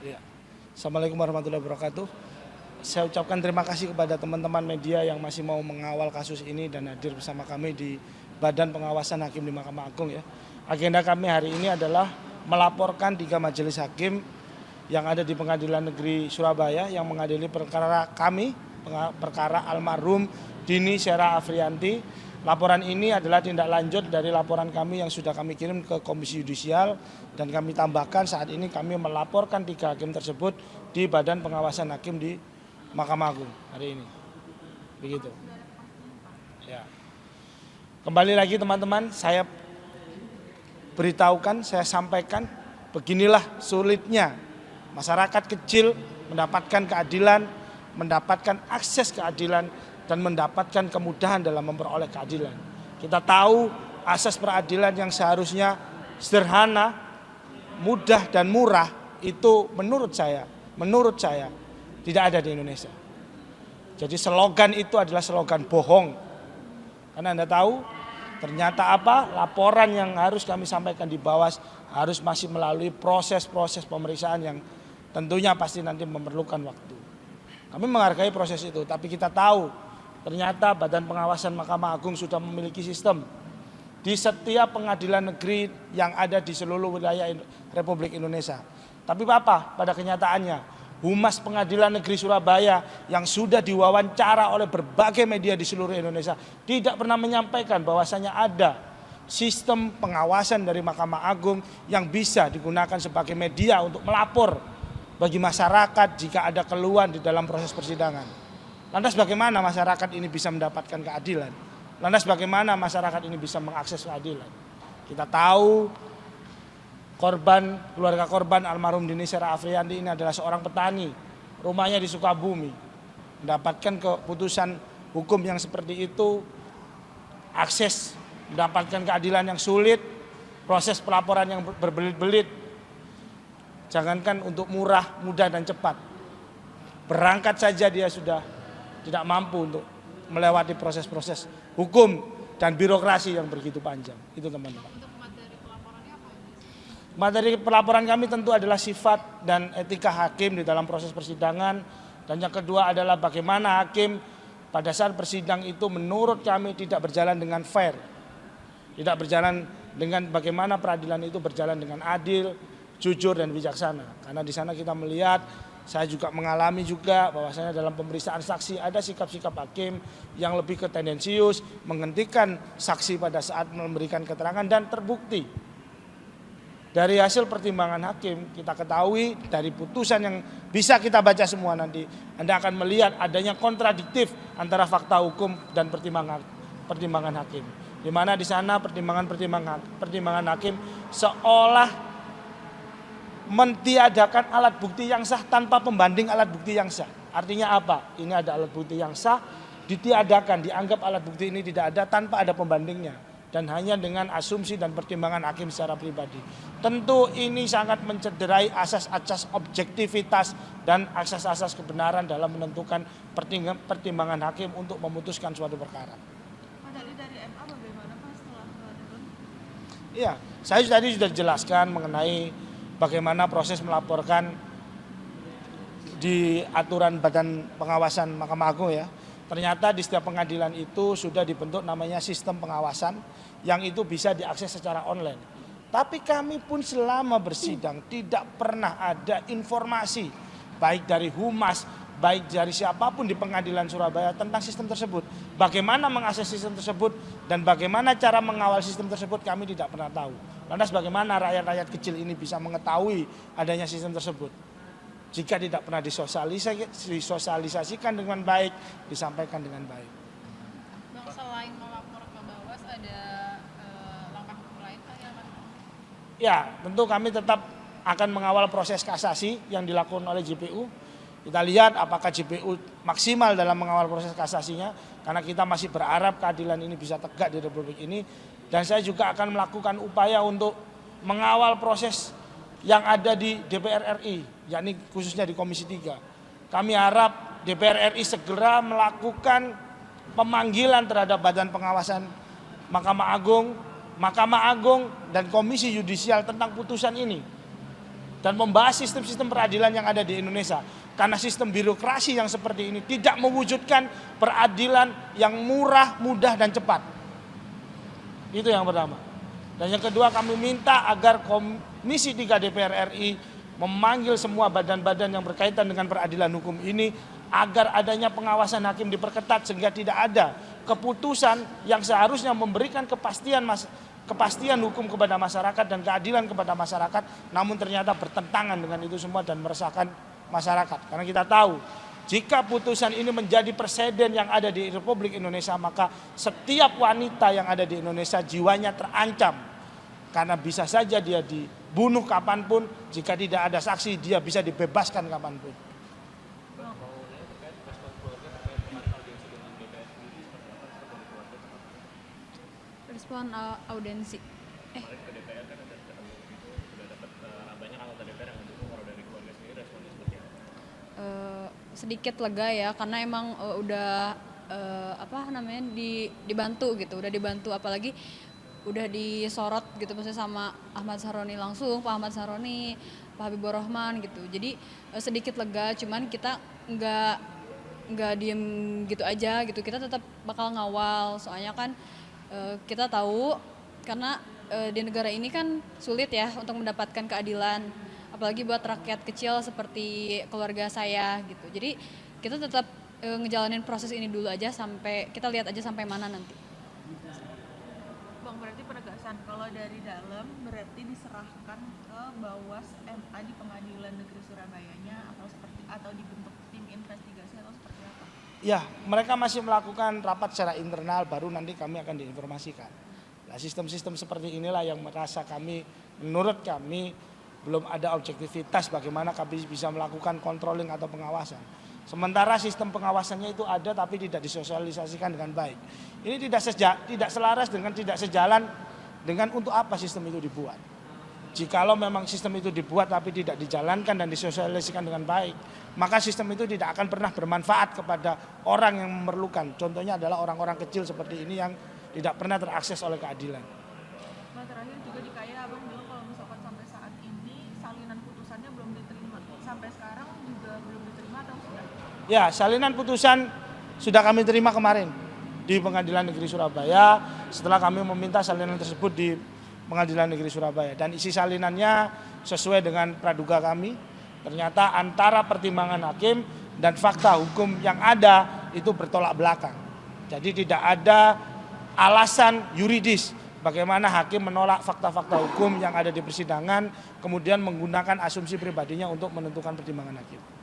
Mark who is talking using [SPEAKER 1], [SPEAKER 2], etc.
[SPEAKER 1] Ya. Assalamualaikum warahmatullahi wabarakatuh. Saya ucapkan terima kasih kepada teman-teman media yang masih mau mengawal kasus ini dan hadir bersama kami di Badan Pengawasan Hakim di Mahkamah Agung ya. Agenda kami hari ini adalah melaporkan 3 majelis hakim yang ada di Pengadilan Negeri Surabaya yang mengadili perkara kami, perkara almarhum Dini Sera Afrianti. Laporan ini adalah tindak lanjut dari laporan kami yang sudah kami kirim ke Komisi Yudisial dan kami tambahkan saat ini kami melaporkan 3 hakim tersebut di Badan Pengawasan Hakim di Mahkamah Agung hari ini. Begitu. Ya. Kembali lagi teman-teman, saya beritahukan, saya sampaikan beginilah sulitnya masyarakat kecil mendapatkan keadilan, mendapatkan akses keadilan dan mendapatkan kemudahan dalam memperoleh keadilan. Kita tahu asas peradilan yang seharusnya sederhana, mudah dan murah itu menurut saya tidak ada di Indonesia. Jadi slogan itu adalah slogan bohong. Karena Anda tahu ternyata apa? Laporan yang harus kami sampaikan di bawah harus masih melalui proses-proses pemeriksaan yang tentunya pasti nanti memerlukan waktu. Kami menghargai proses itu, tapi kita tahu ternyata Badan Pengawasan Mahkamah Agung sudah memiliki sistem di setiap pengadilan negeri yang ada di seluruh wilayah Republik Indonesia. Tapi apa? Pada kenyataannya Humas Pengadilan Negeri Surabaya yang sudah diwawancara oleh berbagai media di seluruh Indonesia tidak pernah menyampaikan bahwasanya ada sistem pengawasan dari Mahkamah Agung yang bisa digunakan sebagai media untuk melapor bagi masyarakat jika ada keluhan di dalam proses persidangan. Lantas bagaimana masyarakat ini bisa mendapatkan keadilan? Lantas bagaimana masyarakat ini bisa mengakses keadilan? Kita tahu keluarga korban almarhum Dini Sera Afrianti ini adalah seorang petani, rumahnya di Sukabumi. Mendapatkan keputusan hukum yang seperti itu, akses mendapatkan keadilan yang sulit, proses pelaporan yang berbelit-belit. Jangankan untuk murah, mudah dan cepat. Berangkat saja dia sudah tidak mampu untuk melewati proses-proses hukum dan birokrasi yang begitu panjang. Itu teman-teman. Materi pelaporan kami tentu adalah sifat dan etika hakim di dalam proses persidangan. Dan yang kedua adalah bagaimana hakim pada saat persidang itu menurut kami tidak berjalan dengan fair. Tidak berjalan dengan bagaimana peradilan itu berjalan dengan adil, jujur dan bijaksana. Karena di sana kita melihat, saya juga mengalami juga bahwasanya dalam pemeriksaan saksi ada sikap-sikap hakim yang lebih ke tendensius, menghentikan saksi pada saat memberikan keterangan dan terbukti. Dari hasil pertimbangan hakim kita ketahui dari putusan yang bisa kita baca semua nanti Anda akan melihat adanya kontradiktif antara fakta hukum dan pertimbangan hakim. Di mana di sana pertimbangan hakim seolah mentiadakan alat bukti yang sah tanpa pembanding alat bukti yang sah. Artinya apa? Ini ada alat bukti yang sah, ditiadakan, dianggap alat bukti ini tidak ada tanpa ada pembandingnya. Dan hanya dengan asumsi dan pertimbangan hakim secara pribadi. Tentu ini sangat mencederai asas-asas objektivitas dan asas-asas kebenaran dalam menentukan pertimbangan hakim untuk memutuskan suatu perkara.
[SPEAKER 2] Dari MA bagaimana Pak setelah turun?
[SPEAKER 1] Iya, saya tadi sudah jelaskan mengenai bagaimana proses melaporkan di aturan Badan Pengawasan Mahkamah Agung ya. Ternyata di setiap pengadilan itu sudah dibentuk namanya sistem pengawasan yang itu bisa diakses secara online. Tapi kami pun selama bersidang tidak pernah ada informasi baik dari humas, baik dari siapapun di pengadilan Surabaya tentang sistem tersebut. Bagaimana mengakses sistem tersebut dan bagaimana cara mengawal sistem tersebut kami tidak pernah tahu. Lantas bagaimana rakyat-rakyat kecil ini bisa mengetahui adanya sistem tersebut? Jika tidak pernah disosialisasikan dengan baik, disampaikan dengan baik.
[SPEAKER 2] Bang, selain melapor ke Bawas ada langkah hukum lain Pak ya Pak?
[SPEAKER 1] Ya, tentu kami tetap akan mengawal proses kasasi yang dilakukan oleh JPU. Kita lihat apakah JPU maksimal dalam mengawal proses kasasinya, karena kita masih berharap keadilan ini bisa tegak di Republik ini. Dan saya juga akan melakukan upaya untuk mengawal proses yang ada di DPR RI, yakni khususnya di Komisi 3. Kami harap DPR RI segera melakukan pemanggilan terhadap Badan Pengawasan Mahkamah Agung dan Komisi Yudisial tentang putusan ini. dan membahas sistem-sistem peradilan yang ada di Indonesia. Karena sistem birokrasi yang seperti ini tidak mewujudkan peradilan yang murah, mudah, dan cepat. Itu yang pertama. Dan yang kedua, kami minta agar Komisi 3 DPR RI memanggil semua badan-badan yang berkaitan dengan peradilan hukum ini agar adanya pengawasan hakim diperketat sehingga tidak ada keputusan yang seharusnya memberikan kepastian hukum kepada masyarakat dan keadilan kepada masyarakat, namun ternyata bertentangan dengan itu semua dan meresahkan masyarakat. Karena kita tahu jika putusan ini menjadi presiden yang ada di Republik Indonesia, maka setiap wanita yang ada di Indonesia jiwanya terancam. Karena bisa saja dia dibunuh kapanpun, jika tidak ada saksi dia bisa dibebaskan kapanpun.
[SPEAKER 2] Respon audensi. Sedikit lega ya, karena emang udah dibantu gitu, udah dibantu, apalagi udah disorot gitu maksudnya sama Ahmad Saroni langsung, Pak Ahmad Saroni, Pak Habibur Rahman gitu. Jadi sedikit lega, cuman kita nggak diem gitu aja gitu, kita tetap bakal ngawal, soalnya kan kita tahu karena di negara ini kan sulit ya untuk mendapatkan keadilan, apalagi buat rakyat kecil seperti keluarga saya gitu. Jadi kita tetap ngejalanin proses ini dulu aja, sampai kita lihat aja sampai mana nanti.
[SPEAKER 3] Bang, berarti penegasan kalau dari dalam berarti diserahkan ke Bawas MA di Pengadilan Negeri Surabayanya atau dibentuk tim investigasi atau seperti apa?
[SPEAKER 1] Ya, mereka masih melakukan rapat secara internal, baru nanti kami akan diinformasikan. Nah, sistem-sistem seperti inilah yang menurut kami belum ada objektivitas bagaimana kami bisa melakukan controlling atau pengawasan. Sementara sistem pengawasannya itu ada tapi tidak disosialisasikan dengan baik. Ini tidak selaras dengan, tidak sejalan dengan untuk apa sistem itu dibuat. Jikalau memang sistem itu dibuat tapi tidak dijalankan dan disosialisasikan dengan baik, maka sistem itu tidak akan pernah bermanfaat kepada orang yang memerlukan. Contohnya adalah orang-orang kecil seperti ini yang tidak pernah terakses oleh keadilan.
[SPEAKER 3] Nah, terakhir juga di KAIA Abang bilang kalau misalkan sampai saat ini salinan putusannya belum diterima. Sampai sekarang juga belum diterima atau sudah?
[SPEAKER 1] Ya, salinan putusan sudah kami terima kemarin di Pengadilan Negeri Surabaya setelah kami meminta salinan tersebut di Pengadilan Negeri Surabaya, dan isi salinannya sesuai dengan praduga kami. Ternyata antara pertimbangan hakim dan fakta hukum yang ada itu bertolak belakang. Jadi tidak ada alasan yuridis bagaimana hakim menolak fakta-fakta hukum yang ada di persidangan kemudian menggunakan asumsi pribadinya untuk menentukan pertimbangan hakim.